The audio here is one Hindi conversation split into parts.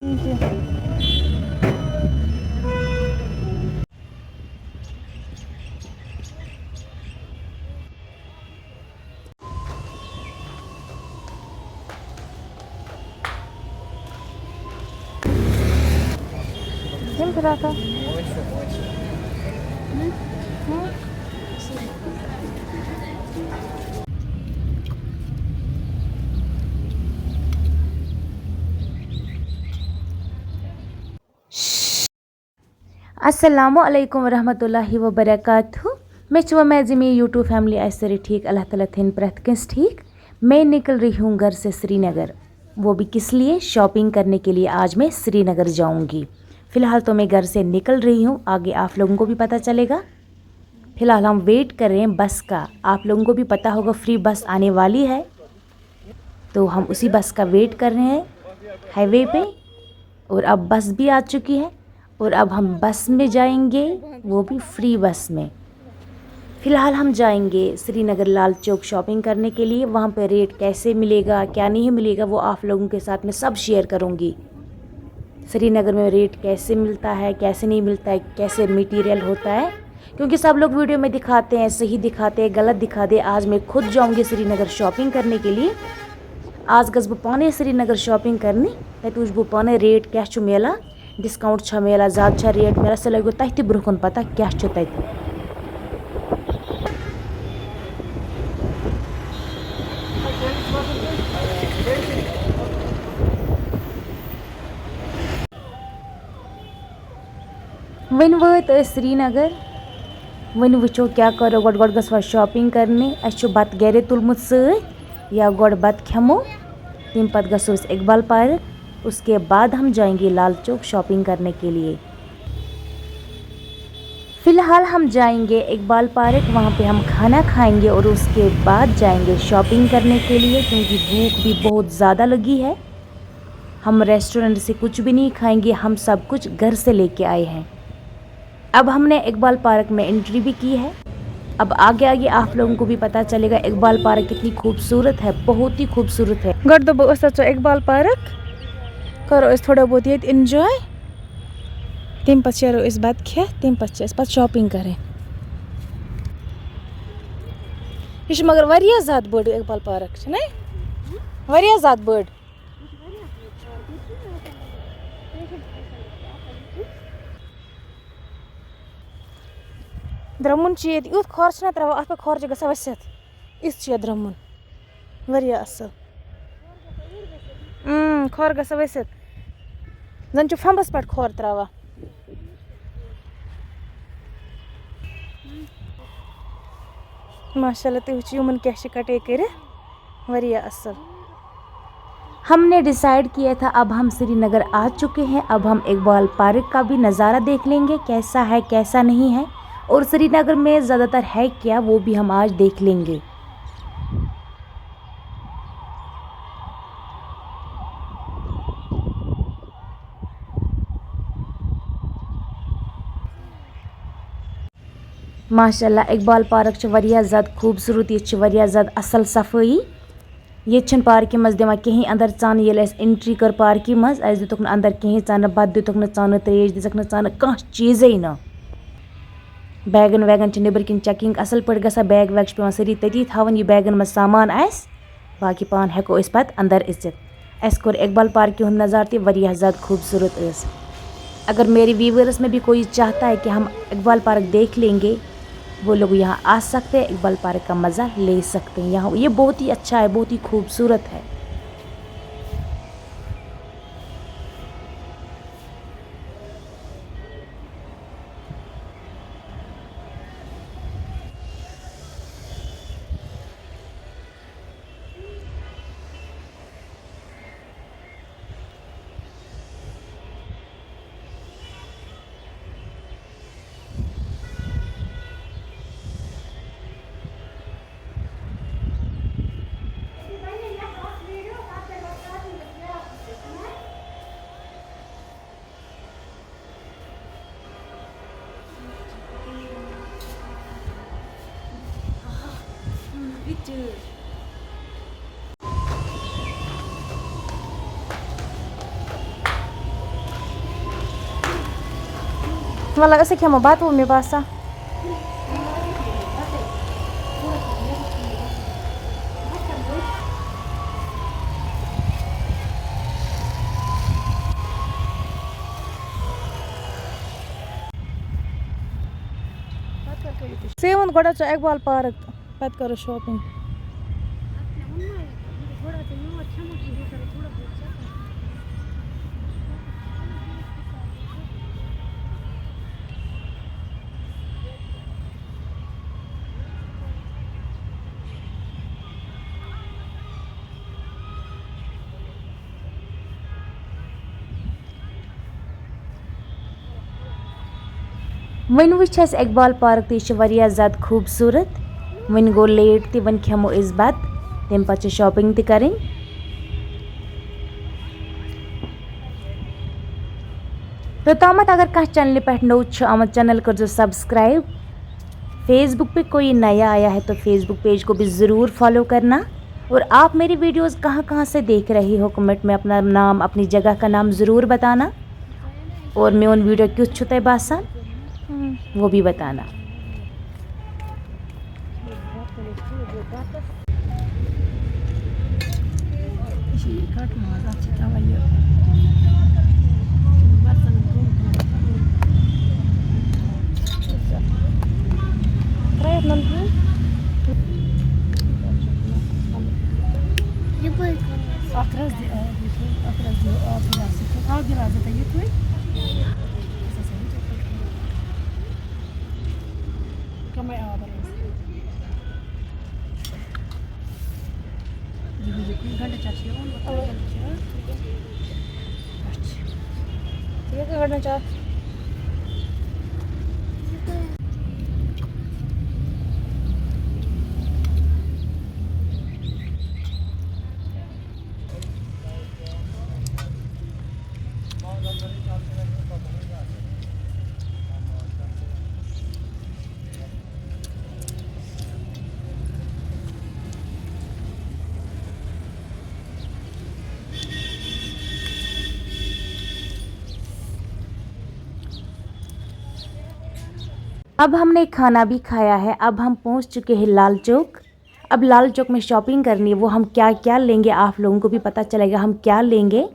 Температура. अस्सलामु अलैकुम वरहमतुल्लाहि वबरकातुहू मैं ज़मी यूट्यूब फैमिली आज सारी ठीक अल्लाह ताला थिन प्रथ किस ठीक। मैं निकल रही हूँ घर से श्रीनगर, वो भी किस लिए, शॉपिंग करने के लिए। आज मैं श्रीनगर जाऊँगी। फ़िलहाल तो मैं घर से निकल रही हूँ, आगे आप लोगों को भी पता चलेगा। फ़िलहाल हम वेट कर रहे हैं बस का। आप लोगों को भी पता होगा फ्री बस आने वाली है, तो हम उसी बस का वेट कर रहे हैं हाईवे पे। और अब बस भी आ चुकी है और अब हम बस में जाएंगे, वो भी फ्री बस में। फ़िलहाल हम जाएंगे श्रीनगर लाल चौक शॉपिंग करने के लिए। वहाँ पे रेट कैसे मिलेगा, क्या नहीं मिलेगा, वो आप लोगों के साथ में सब शेयर करूँगी। श्रीनगर में रेट कैसे मिलता है, कैसे नहीं मिलता है, कैसे मटेरियल होता है, क्योंकि सब लोग वीडियो में दिखाते हैं, सही दिखाते हैं, गलत दिखाते हैं। आज मैं खुद जाऊँगी श्रीनगर शॉपिंग करने के लिए। आज गस बह पाने श्रीनगर शॉपिंग करने, तत वुच बह पाने रेट क्या मिला, डिस्काउंट छा मिला, ज़्यादा छा रेट मिला, सह लगो तह ब्रोह कुन पता क्या तत। वन वत श्रीनगर, वन वो क्या करो, गो गो शॉपिंग करने। अस बत गर तुलमुत सत, या गो बत खेमो, तम पत गो इकबाल पार्क, उसके बाद हम जाएंगे लाल चौक शॉपिंग करने के लिए। फ़िलहाल हम जाएंगे इकबाल पार्क, वहाँ पे हम खाना खाएंगे और उसके बाद जाएंगे शॉपिंग करने के लिए, क्योंकि भूख भी बहुत ज़्यादा लगी है। हम रेस्टोरेंट से कुछ भी नहीं खाएंगे, हम सब कुछ घर से लेके आए हैं। अब हमने इकबाल पार्क में एंट्री भी की है। अब आगे आगे आप लोगों को भी पता चलेगा इकबाल पार्क कितनी खूबसूरत है, बहुत ही खूबसूरत है। गो दो इकबाल पार्क करो थोड़ा बहुत ये इंजॉय, तम पे शेरो बत खे, तम पे शॉपिंग करें। यह मगर वारिया ज़्यादा बड़ इकबाल पार्क ना, वारिया ज़्यादा बड़। द्रमुन यूत खर्च ना त्रा अत पे खर्च ग वसित इस द्रमुन वारिया असल खर ग वसित जन फंबस पे खर त्रा। माशाल्लाह तुम वुमन क्या कटे कर वारिया असल। हमने डिसाइड किया था, अब हम श्रीनगर आ चुके हैं। अब हम इकबाल पार्क का भी नज़ारा देख लेंगे, कैसा है कैसा नहीं है, और श्रीनगर में ज़्यादातर है क्या वो भी हम आज देख लेंगे। माशाल्लाह इकबाल पार्क वारिया ज़्यादा खूबसूरत, ये वारिया ज़्यादा असल सफाई। ये पार्क मज दिवान कहीं अंदर चान, ये एंट्री कर पार्क मज दुतुक न अंदर कहीं चान, बत दुतुक न चान, त्रेश दिसक न चान, कह चीज़ न। बैगन वैगन नबर किन चेकिंग असल पे ग, बैग वैग पे सारी तती थवन, यह बैगन मज सामान आस, बाकी पान हेको पे अंदर इज्जत। अस कोर इकबाल पार्क हूँ नज़ार ते वारिया ज़्यादा खूबसूरत। अगर मेरे व्यूवर्स में भी कोई चाहता है कि हम इकबाल पार्क देख लेंगे, वो लोग यहाँ आ सकते हैं, इकबाल पार्क का मज़ा ले सकते हैं। यहाँ ये बहुत ही अच्छा है, बहुत ही खूबसूरत है। Valla ese kemo batu mi basa. Seven गोड़ा च इकबाल पार्क पत करो शॉपिंग वन वुच इकबाल पार्क ती ज़्यादा खूबसूरत वन गो लेट ती वन खेमो इस बत तम पे शॉपिंग ती करें तोतामत अगर कह चैनल पे नो आमद चैनल कर सब्सक्राइब फेसबुक पे कोई नया आया है तो फेसबुक पेज को भी ज़रूर फॉलो करना और आप मेरी वीडियोस कहाँ कहाँ से देख रही हो कमेंट में अपना नाम अपनी जगह का नाम ज़रूर बताना और मैं उन वीडियो क्यों छुते बासान वो भी बताना। अब हमने खाना भी खाया है। अब हम पहुंच चुके हैं लाल चौक। अब लाल चौक में शॉपिंग करनी है। वो हम क्या क्या लेंगे आप लोगों को भी पता चलेगा हम क्या लेंगे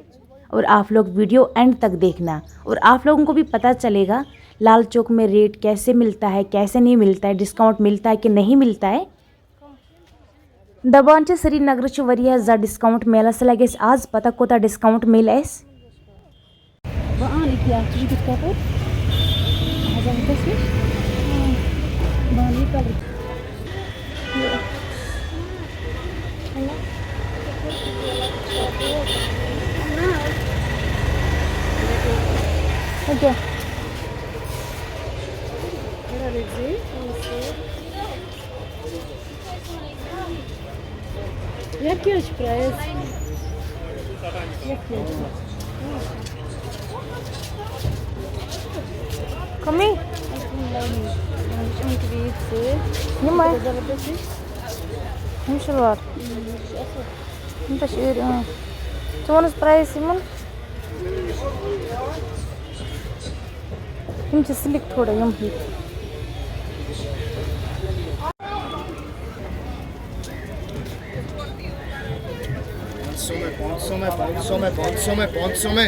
और आप लोग वीडियो एंड तक देखना और आप लोगों को भी पता चलेगा लाल चौक में रेट कैसे मिलता है कैसे नहीं मिलता है डिस्काउंट मिलता है कि नहीं मिलता है। दबान श्रीनगर वारिया ज़्यादा डिस्काउंट मिलस लगे आज पता कोता डिस्काउंट मिल प्राइस कमी शलवार चोन प्राइस स्लिक थोड़ा यम 500 में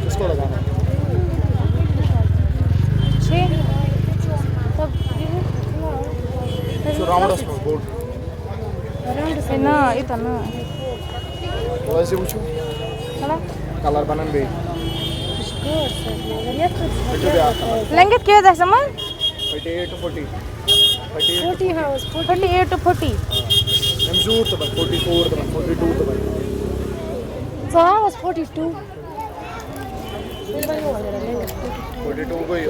इसको लगाना ना इतना वैसे पूछो कलर बनन बे लेंगे क्या है सामान 38 to 40 40 हाउस 48 to 40 हम जूर तो 44 तो 42 तो so how was 42 42 को ही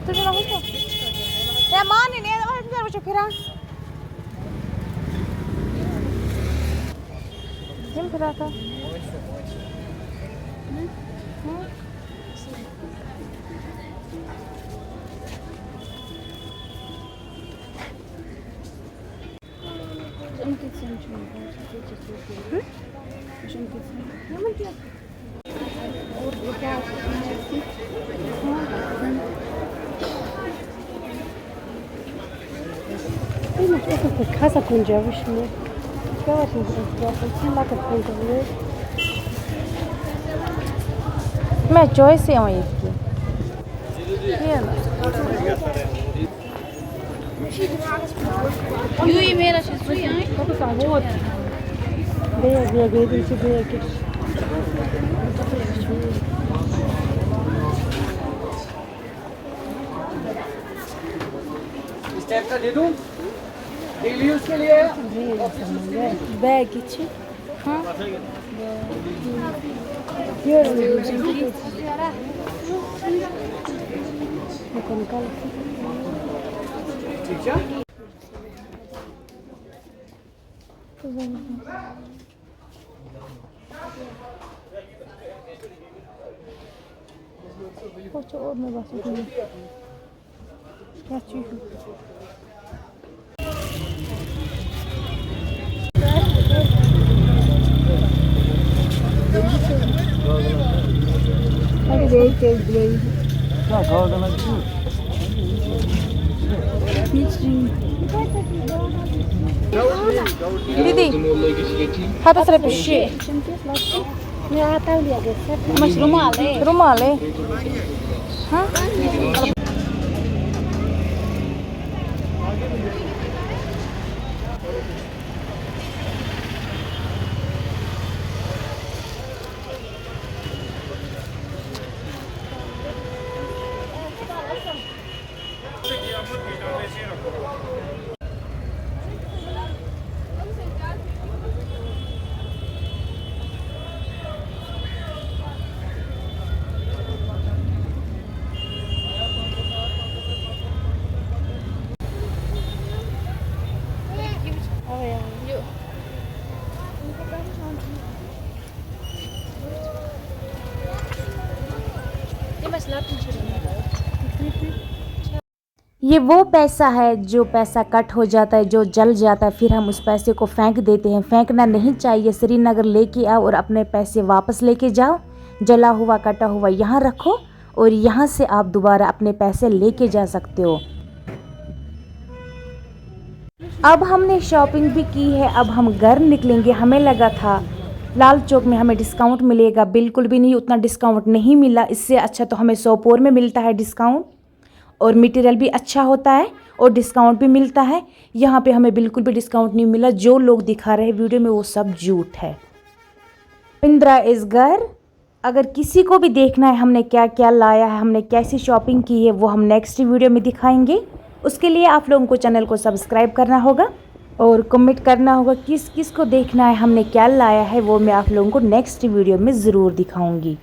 तुझे ना कुछ या मान ही नहीं है इधर बच्चों फिरा किम फिरा था Casa com diabos, né? Eu acho que eu lá com मैं चॉइस से हूँ इसकी ये ना Yui मेरा शिशु यहाँ इस टाइप का दे दूं डेली यूज के लिए बैग için. Ha? ठीक है और मैं बस क्या चीज दीदी हाथ से पिछे मशरूम आले रुमाल है हाँ ये वो पैसा है जो पैसा कट हो जाता है, जो जल जाता है, फिर हम उस पैसे को फेंक देते हैं। फेंकना नहीं चाहिए। श्रीनगर लेके आओ और अपने पैसे वापस लेके जाओ। जला हुआ कटा हुआ यहाँ रखो और यहाँ से आप दोबारा अपने पैसे लेके जा सकते हो। अब हमने शॉपिंग भी की है, अब हम घर निकलेंगे। हमें लगा था लाल चौक में हमें डिस्काउंट मिलेगा, बिल्कुल भी नहीं, उतना डिस्काउंट नहीं मिला। इससे अच्छा तो हमें सोपोर में मिलता है डिस्काउंट और मटेरियल भी अच्छा होता है और डिस्काउंट भी मिलता है। यहाँ पे हमें बिल्कुल भी डिस्काउंट नहीं मिला। जो लोग दिखा रहे हैं वीडियो में वो सब झूठ है। इंदिरा इस घर अगर किसी को भी देखना है हमने क्या क्या लाया है, हमने कैसी शॉपिंग की है, वो हम नेक्स्ट वीडियो में दिखाएंगे। उसके लिए आप लोगों को चैनल को सब्सक्राइब करना होगा और कमेंट करना होगा किस किस को देखना है हमने क्या लाया है, वो मैं आप लोगों को नेक्स्ट वीडियो में ज़रूर दिखाऊंगी।